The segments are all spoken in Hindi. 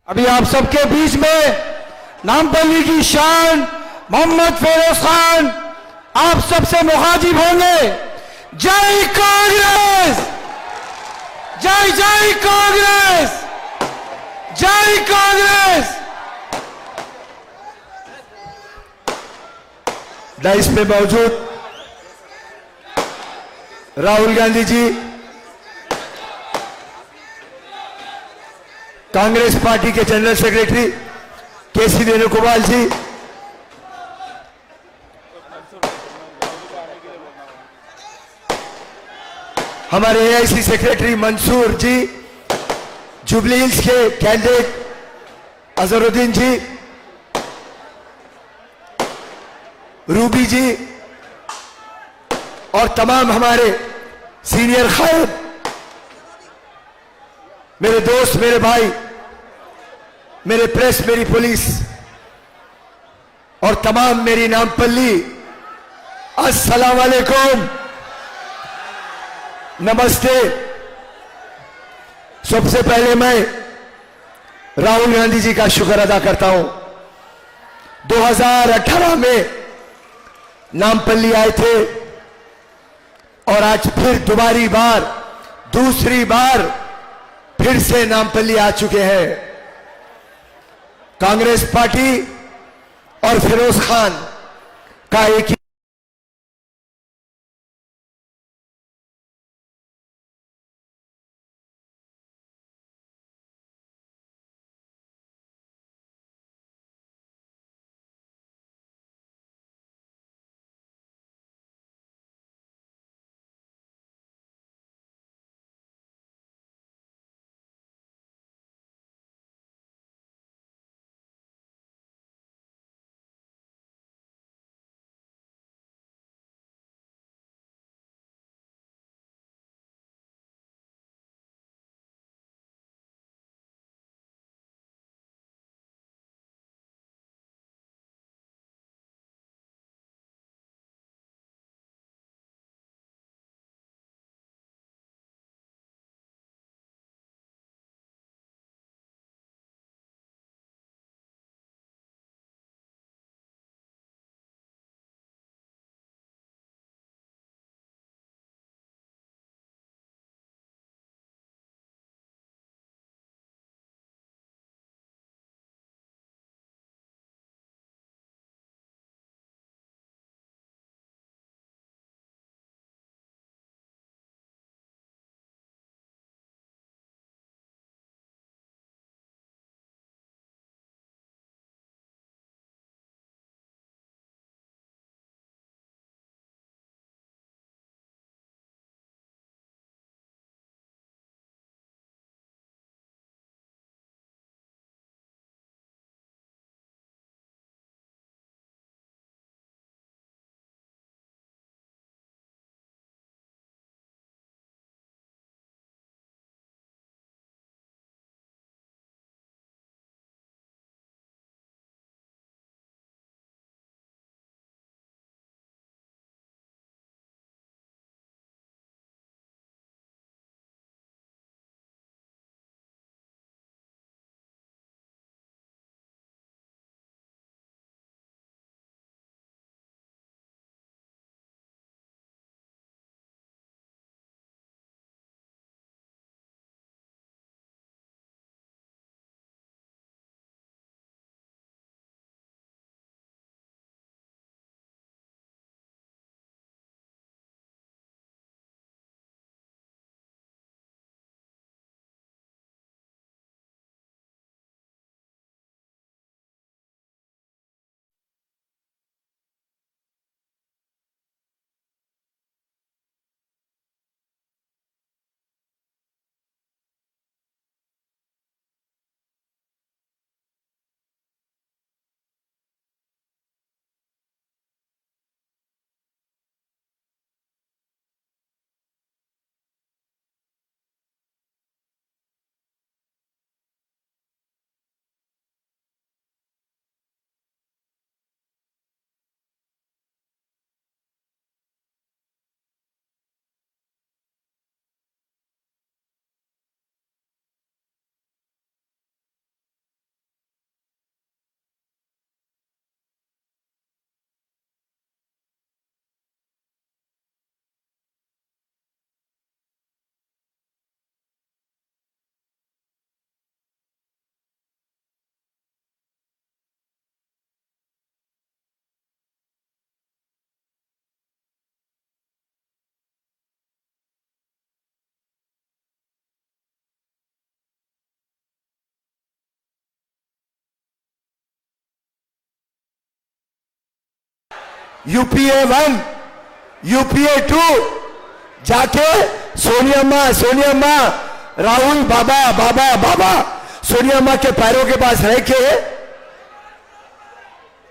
अभी आप सबके बीच में नामपल्ली की शान मोहम्मद फिरोज खान आप सबसे मुखातिब होंगे। जय कांग्रेस, जय जय कांग्रेस, जय कांग्रेस। डाइस पे मौजूद राहुल गांधी जी, कांग्रेस पार्टी के जनरल सेक्रेटरी केसी वेणुगोपाल जी, हमारे एआईसी सेक्रेटरी मंसूर जी, जुबली हिल्स के कैंडिडेट अजहरुद्दीन जी, रूबी जी और तमाम हमारे सीनियर कायद, मेरे दोस्त, मेरे भाई, मेरे प्रेस, मेरी पुलिस और तमाम मेरी नामपल्ली, अस्सलाम वालेकुम, नमस्ते। सबसे पहले मैं राहुल गांधी जी का शुक्र अदा करता हूं। 2018 में नामपल्ली आए थे और आज फिर दूसरी बार फिर से नामपल्ली आ चुके हैं। कांग्रेस पार्टी और फिरोज खान का एक ही यूपीए 1, यूपीए 2 जाके सोनिया राहुल बाबा सोनिया के पैरों के पास रह के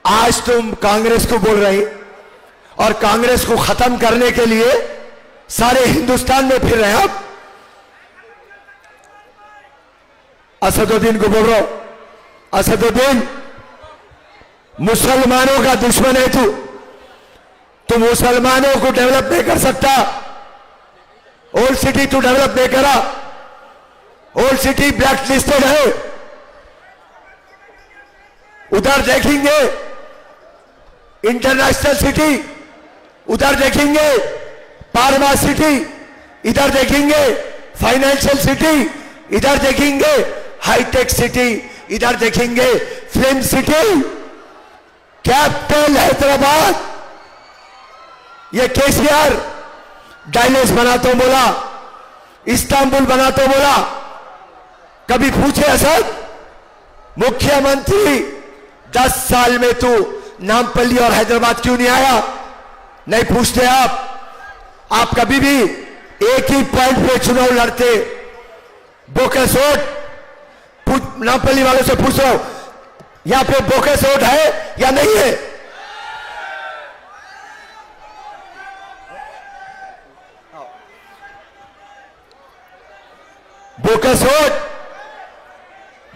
आज तुम कांग्रेस को बोल रही और कांग्रेस को खत्म करने के लिए सारे हिंदुस्तान में फिर रहे आप। असदुद्दीन को बोल रहा हूं, असदुद्दीन मुसलमानों का दुश्मन है तू मुसलमानों को डेवलप नहीं कर सकता। ओल्ड सिटी तू डेवलप नहीं करा, ओल्ड सिटी ब्लैक लिस्टेड है। उधर देखेंगे इंटरनेशनल सिटी, उधर देखेंगे पारमा सिटी, इधर देखेंगे फाइनेंशियल सिटी, इधर देखेंगे हाईटेक सिटी, इधर देखेंगे फिल्म सिटी। कैपिटल हैदराबाद, ये केसीआर डायनेस बना तो बोला, इस्तांबुल बना तो बोला। कभी पूछे असद मुख्यमंत्री 10 साल में तू नामपल्ली और हैदराबाद क्यों नहीं आया? नहीं पूछते आप कभी भी एक ही पॉइंट पे चुनाव लड़ते। बोकस वोट नामपल्ली वालों से पूछ रहा हूं, यहां पे बोकस वोट है या नहीं है? बोकस वोट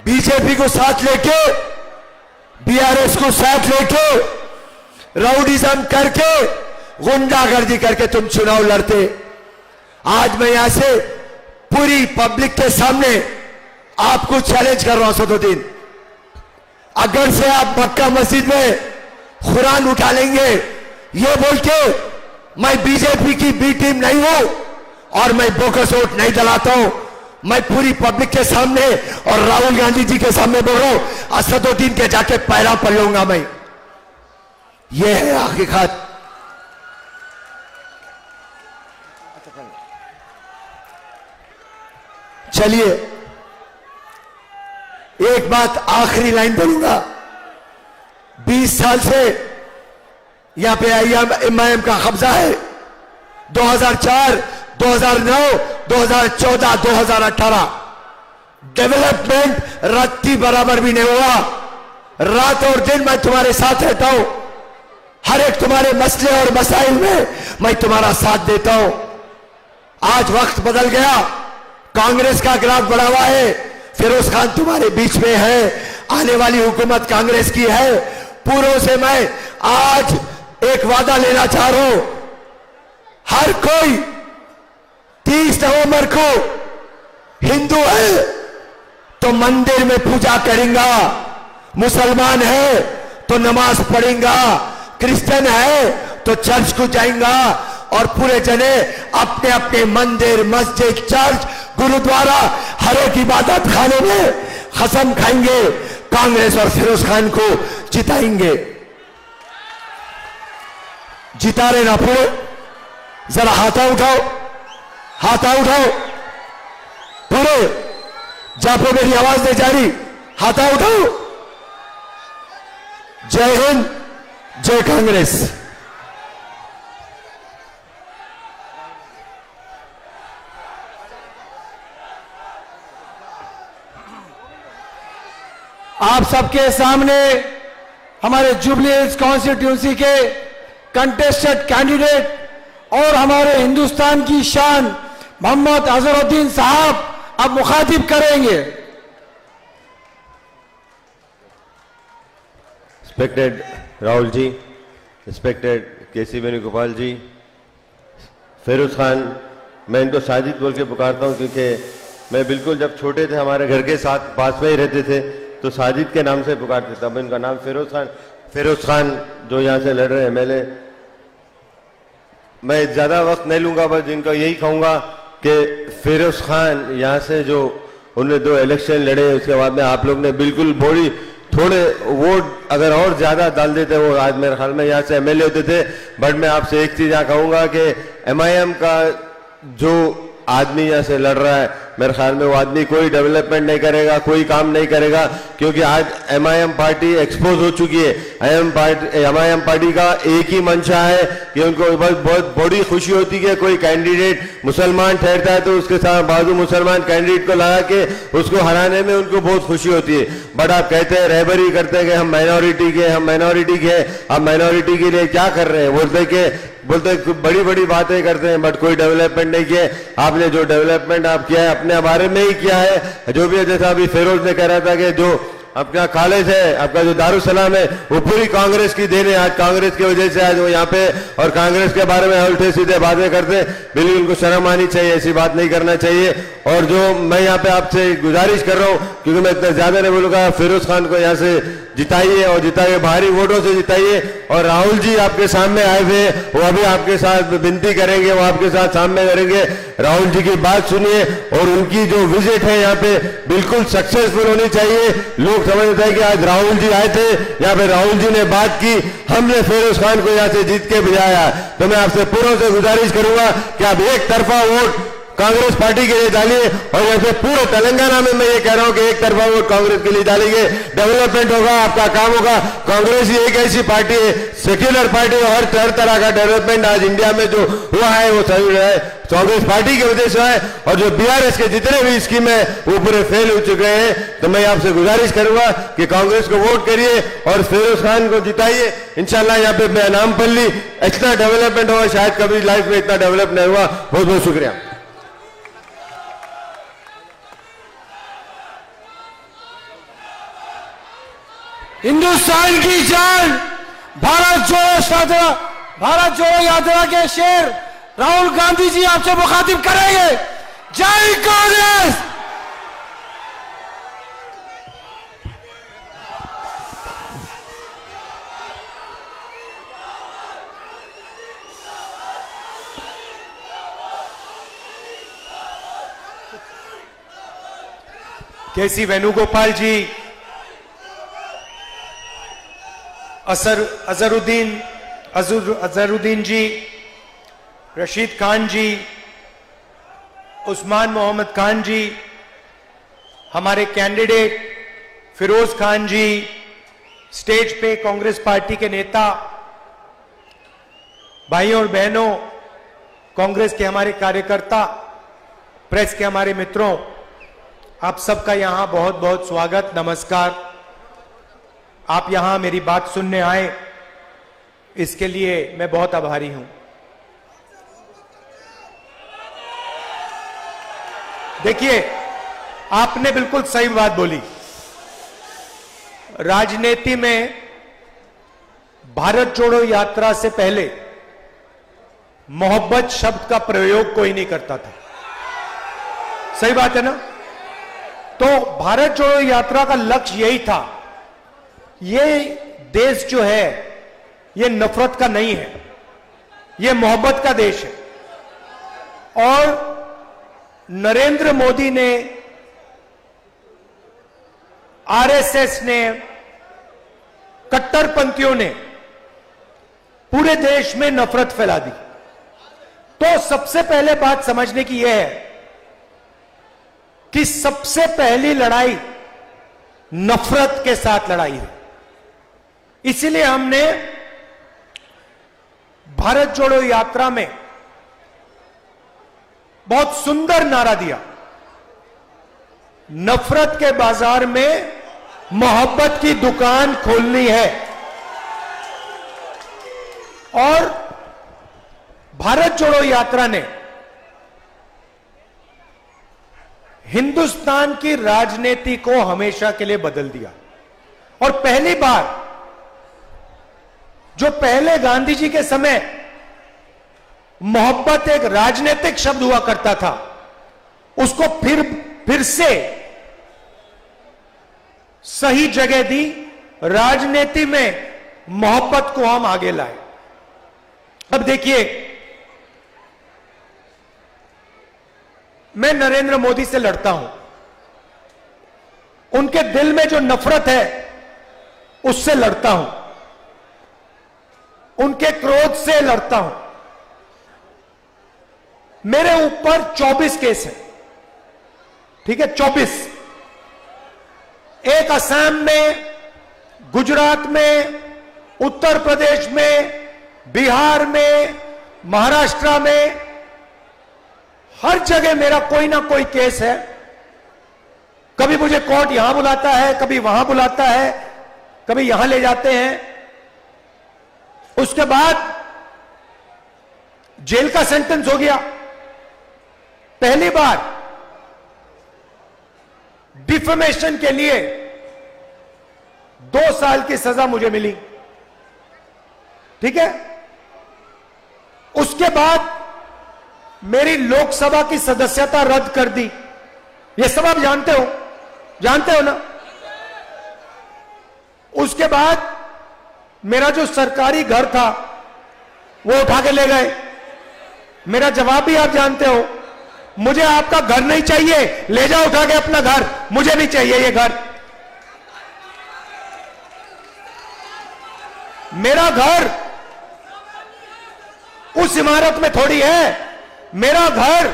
बीजेपी को साथ लेके, बीआरएस को साथ लेके, राउडिज्म करके, गुंडागर्दी करके तुम चुनाव लड़ते। आज मैं यहां से पूरी पब्लिक के सामने आपको चैलेंज कर रहा हूं असदुद्दीन, अगर से आप मक्का मस्जिद में कुरान उठा लेंगे ये बोल के मैं बीजेपी की बी टीम नहीं हूं और मैं बोकस वोट नहीं जलाता हूं, मैं पूरी पब्लिक के सामने और राहुल गांधी जी के सामने बोल रहा हूं, असदुद्दीन के जाके पैरा पड़ लूंगा मैं। ये है हकीकत। चलिए एक बात आखिरी लाइन बोलूंगा। 20 साल से यहां पे एमआईएम का कब्जा है। 2004, 2009, 2014, 2018 डेवलपमेंट रत्ती बराबर भी नहीं हुआ। रात और दिन मैं तुम्हारे साथ रहता हूं, हर एक तुम्हारे मसले और मसाइल में मैं तुम्हारा साथ देता हूं। आज वक्त बदल गया, कांग्रेस का ग्राफ बढ़ा हुआ है, फिरोज खान तुम्हारे बीच में है, आने वाली हुकूमत कांग्रेस की है। पूर्व से मैं आज एक वादा लेना चाह रहा हूं, हर कोई 30 नवंबर को हिंदू है तो मंदिर में पूजा करेगा, मुसलमान है तो नमाज पढ़ेगा, क्रिश्चियन है तो चर्च को जाएगा और पूरे जने अपने अपने मंदिर, मस्जिद, चर्च, गुरुद्वारा, हर एक इबादत खाने में कसम खाएंगे, कांग्रेस और फिरोज खान को जिताएंगे। जिता रहे ना पूरे? जरा हाथा उठाओ, हाथा उठाओ पूरे, जहां पे मेरी आवाज नहीं जा रही हाथा उठाओ। जय हिंद, जय कांग्रेस। आप सबके सामने हमारे जुबली हिल्स कॉन्स्टिट्यूंसी के कंटेस्टेड कैंडिडेट और हमारे हिंदुस्तान की शान मोहम्मद अजहरुद्दीन साहब अब मुखातिब करेंगे। रिस्पेक्टेड राहुल जी, रिस्पेक्टेड केसी वेणुगोपाल जी, फिरोज खान, मैं इनको साजिद बोल के पुकारता हूं क्योंकि मैं बिल्कुल जब छोटे थे हमारे घर के साथ पास में ही रहते थे तो साजिद के नाम से पुकारते थे। अब इनका नाम फिरोज खान जो यहाँ से लड़ रहे हैं एमएलए। मैं ज़्यादा वक्त नहीं लूंगा, बस इनको यही कहूँगा कि फिरोज खान यहाँ से जो उन्होंने 2 इलेक्शन लड़े उसके बाद में आप लोग ने बिल्कुल थोड़े वोट अगर और ज़्यादा डाल देते वो आज मेरे ख्याल में यहाँ से एमएलए होते थे। बट मैं आपसे एक चीज़ यहाँ कहूँगा कि एमआईएम का जो आदमी यहाँ से लड़ रहा है, मेरे ख्याल में वो आदमी कोई डेवलपमेंट नहीं करेगा, कोई काम नहीं करेगा, क्योंकि आज एमआईएम पार्टी एक्सपोज हो चुकी है। एमआईएम पार्टी का एक ही मंशा है कि उनको बहुत बड़ी खुशी होती है कोई कैंडिडेट मुसलमान ठहरता है तो उसके साथ बाजू मुसलमान कैंडिडेट को लगा के उसको हराने में उनको बहुत खुशी होती है। बट आप कहते हैं, रहबरी करते हैं कि हम माइनॉरिटी के, आप माइनॉरिटी के लिए क्या कर रहे हैं? बोलते बड़ी बड़ी बातें करते हैं बट कोई डेवलपमेंट नहीं किया। आपने जो डेवलपमेंट आप किया है अपने बारे में ही किया है। जो भी जैसा अभी फिरोज ने कह रहा था कि जो आपका कॉलेज है, आपका जो दारुसलाम है, वो पूरी कांग्रेस की देन है। आज कांग्रेस की वजह से आज वो यहाँ पे और कांग्रेस के बारे में उल्टे सीधे बातें करते, बिल्कुल उनको शर्म आनी चाहिए, ऐसी बात नहीं करना चाहिए। और जो मैं यहाँ पे आपसे गुजारिश कर रहा हूँ, क्योंकि मैं इतना ज्यादा नहीं बोलूंगा, फिरोज खान को यहाँ से जिताइए और जिताइए, भारी वोटों से जिताइए। और राहुल जी आपके सामने आए थे, वो अभी आपके साथ विनती करेंगे, वो आपके साथ सामने करेंगे। राहुल जी की बात सुनिए और उनकी जो विजिट है यहाँ पे बिल्कुल सक्सेसफुल होनी चाहिए। लोग समझते हैं कि आज राहुल जी आए थे, यहाँ पे राहुल जी ने बात की, हमने फिरोज खान को यहाँ से जीत के भिजाया। तो मैं आपसे पूरों से गुजारिश करूंगा कि आप एक तरफा वोट कांग्रेस पार्टी के लिए डालिए। और वैसे पूरे तेलंगाना में मैं ये कह रहा हूं कि एक तरफा वोट कांग्रेस के लिए डालेंगे, डेवलपमेंट होगा, आपका काम होगा। कांग्रेस ही एक ऐसी पार्टी है, सेक्युलर पार्टी, हर तरह का डेवलपमेंट आज इंडिया में जो हुआ है वो सही है कांग्रेस पार्टी की वजह से है। और जो बीआरएस के जितने भी स्कीम है वो पूरे फेल हो चुके हैं। तो मैं आपसे गुजारिश करूंगा कि कांग्रेस को वोट करिए और फिरोज खान को जिताइए। इंशाल्लाह यहाँ पे मैं नामपल्ली इतना डेवलपमेंट होगा, शायद कभी लाइफ में इतना डेवलप नहीं हुआ। बहुत बहुत शुक्रिया। हिंदुस्तान की जान, भारत जोड़ो यात्रा के शेर राहुल गांधी जी आपसे मुखातिब करेंगे। जय कांग्रेस। केसी वेणुगोपाल जी, अजहरुद्दीन जी, रशीद खान जी, उस्मान मोहम्मद खान जी, हमारे कैंडिडेट फिरोज खान जी, स्टेज पे कांग्रेस पार्टी के नेता, भाइयों और बहनों, कांग्रेस के हमारे कार्यकर्ता, प्रेस के हमारे मित्रों, आप सबका यहां बहुत बहुत स्वागत, नमस्कार। आप यहां मेरी बात सुनने आए, इसके लिए मैं बहुत आभारी हूं। देखिए, आपने बिल्कुल सही बात बोली। राजनीति में भारत जोड़ो यात्रा से पहले मोहब्बत शब्द का प्रयोग कोई नहीं करता था। सही बात है ना? तो भारत जोड़ो यात्रा का लक्ष्य यही था, ये देश जो है ये नफरत का नहीं है, ये मोहब्बत का देश है। और नरेंद्र मोदी ने, आरएसएस ने, कट्टरपंथियों ने पूरे देश में नफरत फैला दी। तो सबसे पहले बात समझने की यह है कि सबसे पहली लड़ाई नफरत के साथ लड़ाई है। इसीलिए हमने भारत जोड़ो यात्रा में बहुत सुंदर नारा दिया, नफरत के बाजार में मोहब्बत की दुकान खोलनी है। और भारत जोड़ो यात्रा ने हिंदुस्तान की राजनीति को हमेशा के लिए बदल दिया। और पहली बार, जो पहले गांधी जी के समय मोहब्बत एक राजनीतिक शब्द हुआ करता था, उसको फिर से सही जगह दी, राजनीति में मोहब्बत को हम आगे लाए। अब देखिए, मैं नरेंद्र मोदी से लड़ता हूं, उनके दिल में जो नफरत है उससे लड़ता हूं, उनके क्रोध से लड़ता हूं। मेरे ऊपर 24 केस हैं, ठीक है, 24। एक असम में, गुजरात में, उत्तर प्रदेश में, बिहार में, महाराष्ट्र में, हर जगह मेरा कोई ना कोई केस है। कभी मुझे कोर्ट यहां बुलाता है, कभी वहां बुलाता है, कभी यहां ले जाते हैं। उसके बाद जेल का सेंटेंस हो गया। पहली बार डिफेमेशन के लिए 2 साल की सजा मुझे मिली, ठीक है। उसके बाद मेरी लोकसभा की सदस्यता रद्द कर दी। यह सब आप जानते हो ना। उसके बाद मेरा जो सरकारी घर था वो उठा के ले गए। मेरा जवाब भी आप जानते हो, मुझे आपका घर नहीं चाहिए, ले जाओ उठा के अपना घर, मुझे नहीं चाहिए ये घर। मेरा घर उस इमारत में थोड़ी है, मेरा घर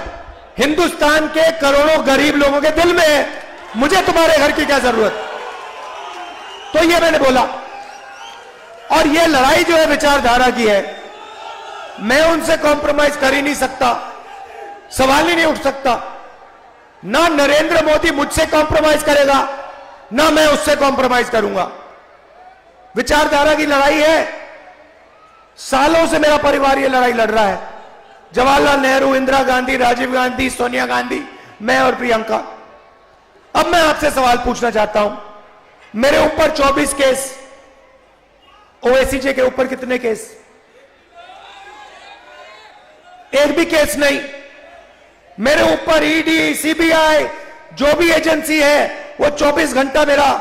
हिंदुस्तान के करोड़ों गरीब लोगों के दिल में है। मुझे तुम्हारे घर की क्या जरूरत। तो ये मैंने बोला। और ये लड़ाई जो है विचारधारा की है, मैं उनसे कॉम्प्रोमाइज कर ही नहीं सकता, सवाल ही नहीं उठ सकता। ना नरेंद्र मोदी मुझसे कॉम्प्रोमाइज करेगा, ना मैं उससे कॉम्प्रोमाइज करूंगा। विचारधारा की लड़ाई है। सालों से मेरा परिवार ये लड़ाई लड़ रहा है। जवाहरलाल नेहरू, इंदिरा गांधी, राजीव गांधी, सोनिया गांधी, मैं और प्रियंका। अब मैं आपसे सवाल पूछना चाहता हूं। मेरे ऊपर 24 केस, ओवैसी के ऊपर कितने केस? एक भी केस नहीं। मेरे ऊपर ईडी, सीबीआई, जो भी एजेंसी है वो 24 घंटा मेरा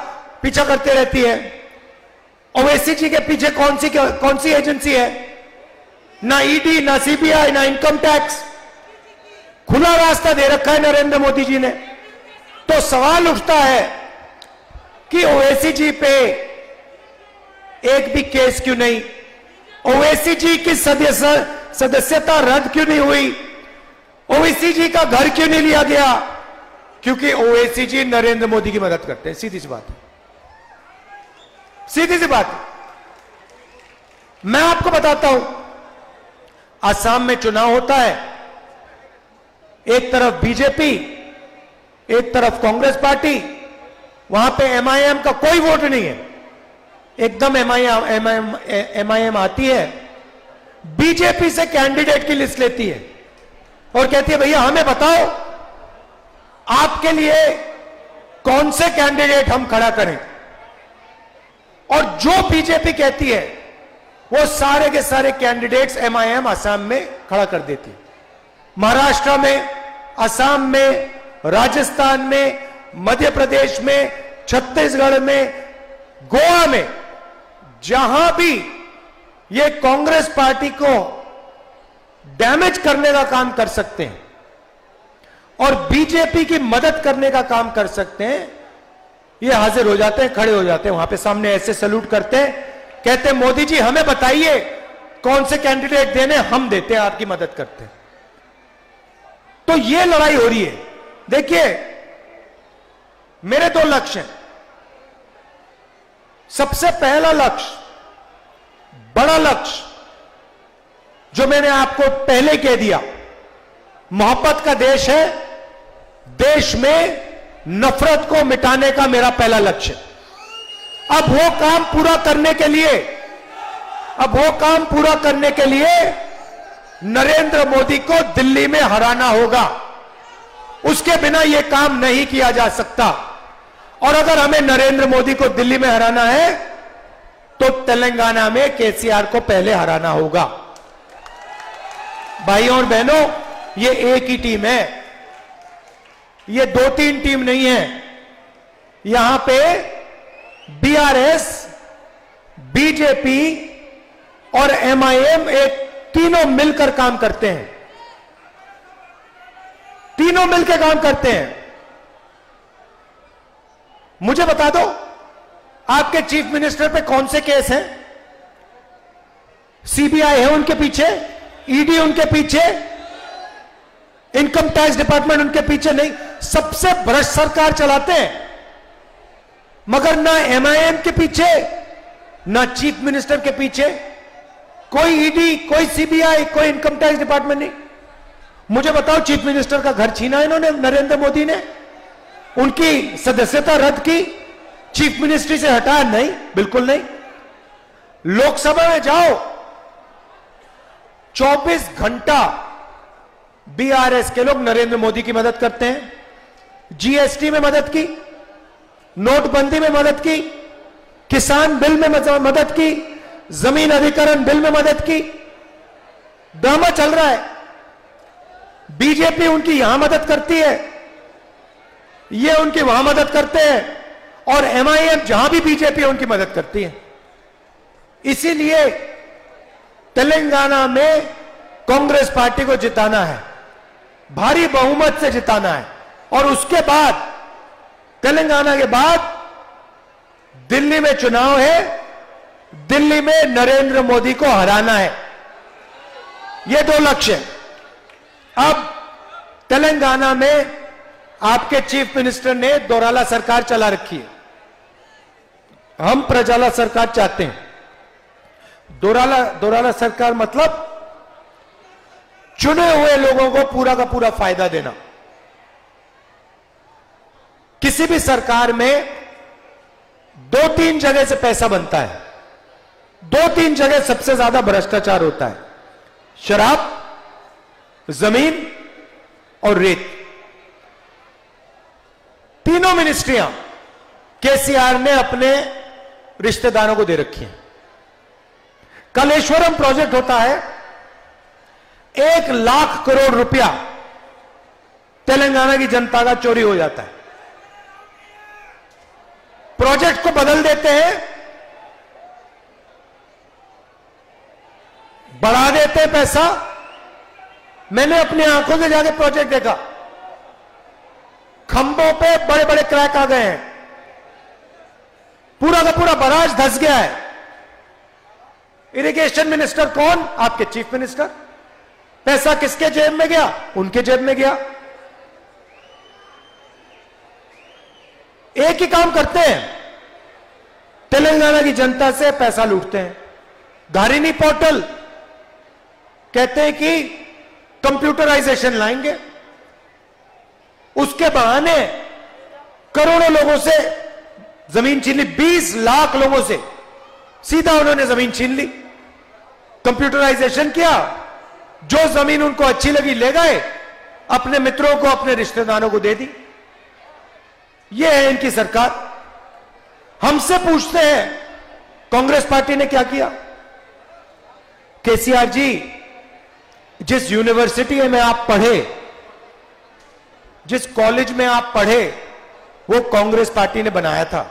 पीछा करते रहती है। ओवैसी के पीछे कौन सी एजेंसी है? ना ईडी, ना सीबीआई, ना इनकम टैक्स। खुला रास्ता दे रखा है नरेंद्र मोदी जी ने। तो सवाल उठता है कि ओवैसी पे एक भी केस क्यों नहीं? ओवैसी की सदस्यता रद्द क्यों नहीं हुई? ओवैसी का घर क्यों नहीं लिया गया? क्योंकि ओवैसी नरेंद्र मोदी की मदद करते हैं। सीधी सी बात है, सीधी सी बात है। मैं आपको बताता हूं, असम में चुनाव होता है, एक तरफ बीजेपी, एक तरफ कांग्रेस पार्टी। वहां पे एमआईएम का कोई वोट नहीं है, एकदम एमआईएम आती है, बीजेपी से कैंडिडेट की लिस्ट लेती है और कहती है भैया हमें बताओ आपके लिए कौन से कैंडिडेट हम खड़ा करें। और जो बीजेपी कहती है वो सारे के सारे कैंडिडेट्स एमआईएम असम में खड़ा कर देती है। महाराष्ट्र में, असम में, राजस्थान में, मध्य प्रदेश में, छत्तीसगढ़ में, गोवा में, जहां भी ये कांग्रेस पार्टी को डैमेज करने का काम कर सकते हैं और बीजेपी की मदद करने का काम कर सकते हैं, ये हाजिर हो जाते हैं, खड़े हो जाते हैं वहां पे सामने, ऐसे सैल्यूट करते हैं, कहते हैं मोदी जी हमें बताइए कौन से कैंडिडेट देने, हम देते हैं, आपकी मदद करते हैं। तो ये लड़ाई हो रही है। देखिए मेरे 2 लक्ष्य हैं। सबसे पहला लक्ष्य, बड़ा लक्ष्य, जो मैंने आपको पहले कह दिया, मोहब्बत का देश है, देश में नफरत को मिटाने का मेरा पहला लक्ष्य। अब वो काम पूरा करने के लिए नरेंद्र मोदी को दिल्ली में हराना होगा। उसके बिना यह काम नहीं किया जा सकता। और अगर हमें नरेंद्र मोदी को दिल्ली में हराना है तो तेलंगाना में केसीआर को पहले हराना होगा। भाइयों और बहनों, ये एक ही टीम है, ये 2-3 टीम नहीं है। यहां पे बीआरएस, बीजेपी और एमआईएम एक तीनों मिलकर काम करते हैं, तीनों मिलकर काम करते हैं। मुझे बता दो आपके चीफ मिनिस्टर पे कौन से केस हैं? सीबीआई है उनके पीछे, ईडी उनके पीछे, इनकम टैक्स डिपार्टमेंट उनके पीछे नहीं, सबसे भ्रष्ट सरकार चलाते हैं। मगर ना एमआईएम के पीछे, ना चीफ मिनिस्टर के पीछे कोई ईडी, कोई सीबीआई, कोई इनकम टैक्स डिपार्टमेंट नहीं। मुझे बताओ, चीफ मिनिस्टर का घर छीना इन्होंने, नरेंद्र मोदी ने, उनकी सदस्यता रद्द की, चीफ मिनिस्ट्री से हटाया? नहीं, बिल्कुल नहीं। लोकसभा में जाओ, 24 घंटा बीआरएस के लोग नरेंद्र मोदी की मदद करते हैं। जीएसटी में मदद की, नोटबंदी में मदद की, किसान बिल में मदद की, जमीन अधिग्रहण बिल में मदद की। ड्रामा चल रहा है। बीजेपी उनकी यहां मदद करती है, ये उनकी वहां मदद करते हैं, और एमआईएम जहां भी बीजेपी उनकी मदद करती है। इसीलिए तेलंगाना में कांग्रेस पार्टी को जिताना है, भारी बहुमत से जिताना है, और उसके बाद तेलंगाना के बाद दिल्ली में चुनाव है, दिल्ली में नरेंद्र मोदी को हराना है। ये दो लक्ष्य हैं। अब तेलंगाना में आपके चीफ मिनिस्टर ने दोराला सरकार चला रखी है, हम प्रजाला सरकार चाहते हैं। दोराला सरकार मतलब चुने हुए लोगों को पूरा का पूरा फायदा देना। किसी भी सरकार में 2-3 जगह से पैसा बनता है, 2-3 जगह सबसे ज्यादा भ्रष्टाचार होता है, शराब, जमीन और रेत। तीनों मिनिस्ट्रियां केसीआर ने अपने रिश्तेदारों को दे रखी हैं। कलेश्वरम प्रोजेक्ट होता है, 1 लाख करोड़ रुपया तेलंगाना की जनता का चोरी हो जाता है। प्रोजेक्ट को बदल देते हैं, बढ़ा देते हैं पैसा। मैंने अपनी आंखों से जाके प्रोजेक्ट देखा, खंभों पे बड़े बड़े क्रैक आ गए हैं, पूरा का पूरा बराज धंस गया है। इरिगेशन मिनिस्टर कौन? आपके चीफ मिनिस्टर। पैसा किसके जेब में गया? उनके जेब में गया। एक ही काम करते हैं, तेलंगाना की जनता से पैसा लूटते हैं। धारिनी पोर्टल कहते हैं कि कंप्यूटराइजेशन लाएंगे, उसके बहाने करोड़ों लोगों से जमीन छीन ली। 20 लाख लोगों से सीधा उन्होंने जमीन छीन ली। कंप्यूटराइजेशन किया, जो जमीन उनको अच्छी लगी ले गए, अपने मित्रों को, अपने रिश्तेदारों को दे दी। यह है इनकी सरकार। हमसे पूछते हैं कांग्रेस पार्टी ने क्या किया? केसीआर जी, जिस यूनिवर्सिटी में आप पढ़े, जिस कॉलेज में आप पढ़े, वो कांग्रेस पार्टी ने बनाया था।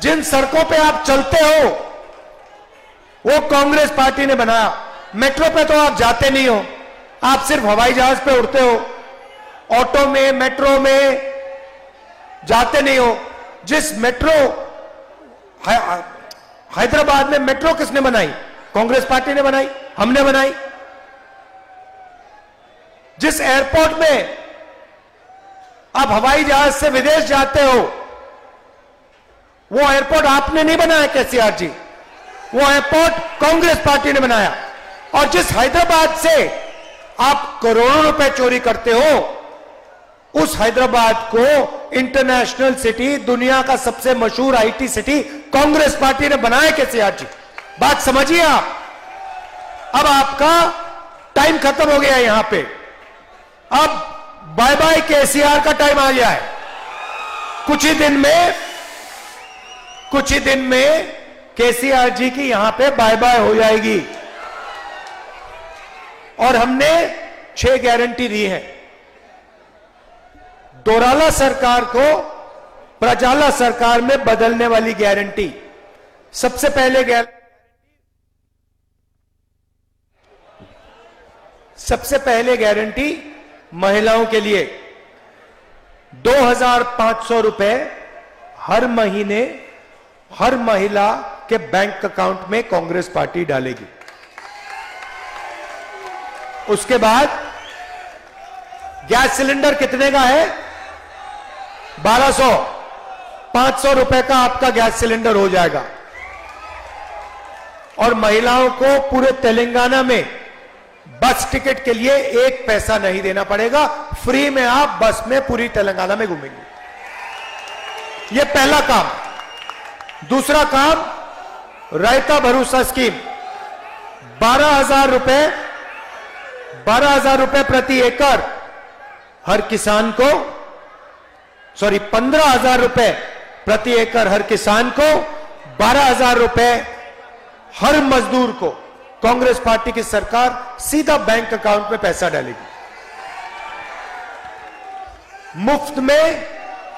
जिन सड़कों पे आप चलते हो, वो कांग्रेस पार्टी ने बनाया। मेट्रो पे तो आप जाते नहीं हो, आप सिर्फ हवाई जहाज पे उड़ते हो, ऑटो में, मेट्रो में जाते नहीं हो। जिस मेट्रो हैदराबाद में मेट्रो किसने बनाई? कांग्रेस पार्टी ने बनाई, हमने बनाई। जिस एयरपोर्ट में आप हवाई जहाज से विदेश जाते हो, वो एयरपोर्ट आपने नहीं बनाया केसीआर जी, वो एयरपोर्ट कांग्रेस पार्टी ने बनाया। और जिस हैदराबाद से आप करोड़ों रुपए चोरी करते हो, उस हैदराबाद को इंटरनेशनल सिटी, दुनिया का सबसे मशहूर आईटी सिटी कांग्रेस पार्टी ने बनाया केसीआर जी। बात समझिए आप। अब आपका टाइम खत्म हो गया यहां पे, अब बाय बाय केसीआर का टाइम आ गया है। कुछ ही दिन में केसीआर जी की यहां पे बाय बाय हो जाएगी। और हमने 6 गारंटी दी है। दोराला सरकार को प्रजाला सरकार में बदलने वाली गारंटी। सबसे पहले गारंटी महिलाओं के लिए 2,500 रुपए हर महीने हर महिला के बैंक अकाउंट में कांग्रेस पार्टी डालेगी। उसके बाद गैस सिलेंडर कितने का है? 1200, 500 रुपए का आपका गैस सिलेंडर हो जाएगा। और महिलाओं को पूरे तेलंगाना में बस टिकट के लिए 1 पैसा नहीं देना पड़ेगा, फ्री में आप बस में पूरी तेलंगाना में घूमेंगे। यह पहला काम। दूसरा काम, रायता भरोसा स्कीम, 12,000 रुपए प्रति एकड़ हर किसान को, 15,000 रुपए प्रति एकड़ हर किसान को, 12,000 रुपए हर मजदूर को कांग्रेस पार्टी की सरकार सीधा बैंक अकाउंट में पैसा डालेगी। मुफ्त में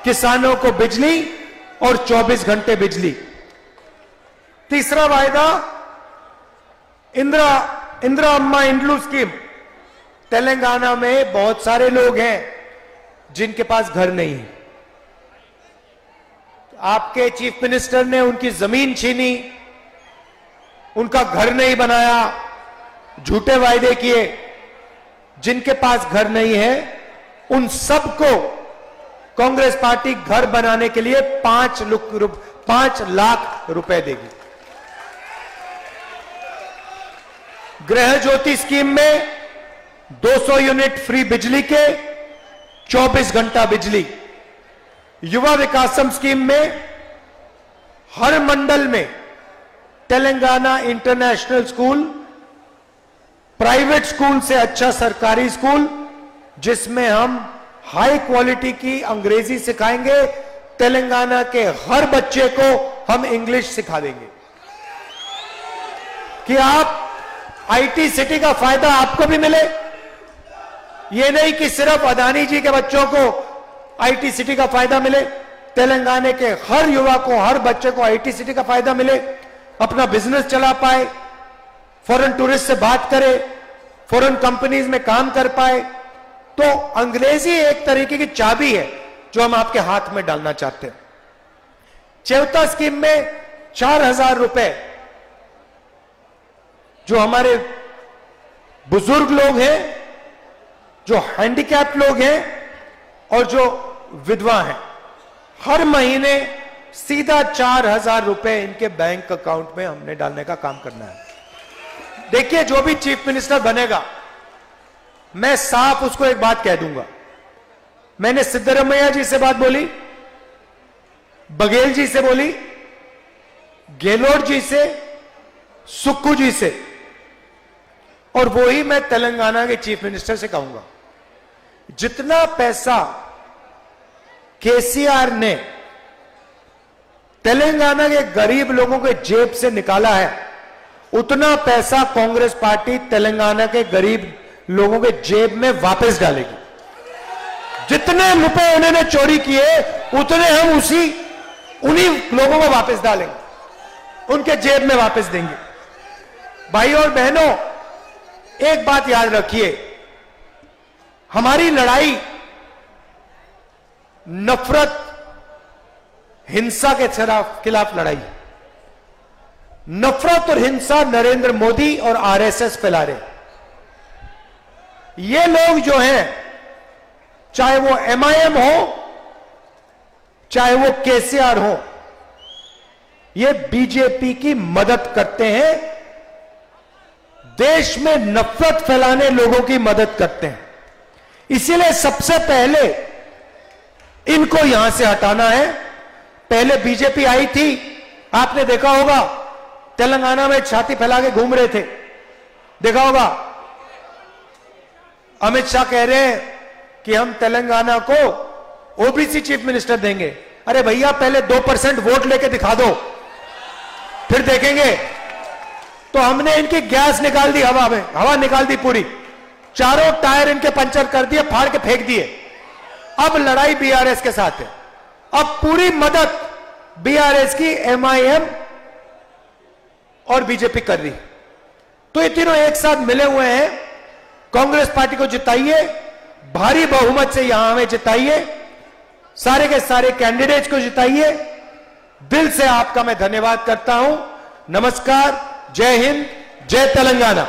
किसानों को बिजली और 24 घंटे बिजली। तीसरा वायदा, इंदिरा अम्मा इंड्लू स्कीम। तेलंगाना में बहुत सारे लोग हैं जिनके पास घर नहीं है। आपके चीफ मिनिस्टर ने उनकी जमीन छीनी, उनका घर नहीं बनाया, झूठे वायदे किए। जिनके पास घर नहीं है उन सबको कांग्रेस पार्टी घर बनाने के लिए 5 लाख रुपए देगी। गृह ज्योति स्कीम में 200 यूनिट फ्री बिजली के, 24 घंटा बिजली। युवा विकासम स्कीम में हर मंडल में Telangana international school, private school से अच्छा सरकारी स्कूल, जिसमें हम हाई क्वालिटी की अंग्रेजी सिखाएंगे। तेलंगाना के हर बच्चे को हम इंग्लिश सिखा देंगे कि आप आईटी सिटी का फायदा आपको भी मिले। यह नहीं कि सिर्फ अदानी जी के बच्चों को आईटी सिटी का फायदा मिले, तेलंगाना के हर युवा को, हर बच्चे को आईटी सिटी का फायदा मिले, अपना बिजनेस चला पाए, फॉरेन टूरिस्ट से बात करे, फॉरेन कंपनीज में काम कर पाए। तो अंग्रेजी एक तरीके की चाबी है जो हम आपके हाथ में डालना चाहते हैं। चौथा स्कीम में 4,000 रुपए जो हमारे बुजुर्ग लोग हैं, जो हैंडीकैप लोग हैं और जो विधवा हैं, हर महीने सीधा 4,000 रुपए इनके बैंक अकाउंट में हमने डालने का काम करना है। देखिए, जो भी चीफ मिनिस्टर बनेगा, मैं साफ उसको एक बात कह दूंगा। मैंने सिद्धरमैया जी से बात बोली, बघेल जी से बोली, गहलोत जी से, सुक्खू जी से, और वही मैं तेलंगाना के चीफ मिनिस्टर से कहूंगा। जितना पैसा केसीआर ने तेलंगाना के गरीब लोगों के जेब से निकाला है, उतना पैसा कांग्रेस पार्टी तेलंगाना के गरीब लोगों के जेब में वापस डालेगी। जितने रुपए उन्होंने चोरी किए उतने हम उन्हीं लोगों को वापस डालेंगे, उनके जेब में वापस देंगे। भाई और बहनों, एक बात याद रखिए, हमारी लड़ाई नफरत, हिंसा के खिलाफ लड़ाई। नफरत और हिंसा नरेंद्र मोदी और आरएसएस फैला रहे। ये लोग जो हैं, चाहे वो एमआईएम हो, चाहे वो केसीआर हो, ये बीजेपी की मदद करते हैं, देश में नफरत फैलाने लोगों की मदद करते हैं। इसीलिए सबसे पहले इनको यहां से हटाना है। पहले बीजेपी आई थी, आपने देखा होगा, तेलंगाना में छाती फैला के घूम रहे थे, देखा होगा। अमित शाह कह रहे हैं कि हम तेलंगाना को ओबीसी चीफ मिनिस्टर देंगे। अरे भैया, पहले 2% वोट लेके दिखा दो, फिर देखेंगे। तो हमने इनकी गैस निकाल दी हवा में, हवा निकाल दी पूरी, चारों टायर इनके पंचर कर दिए, फाड़ के फेंक दिए। अब लड़ाई बीआरएस के साथ है। अब पूरी मदद बीआरएस की एमआईएम और बीजेपी कर रही। तो ये तीनों एक साथ मिले हुए हैं। कांग्रेस पार्टी को जिताइए, भारी बहुमत से यहां हमें जिताइए, सारे के सारे कैंडिडेट्स को जिताइए। दिल से आपका मैं धन्यवाद करता हूं। नमस्कार, जय हिंद, जय तेलंगाना।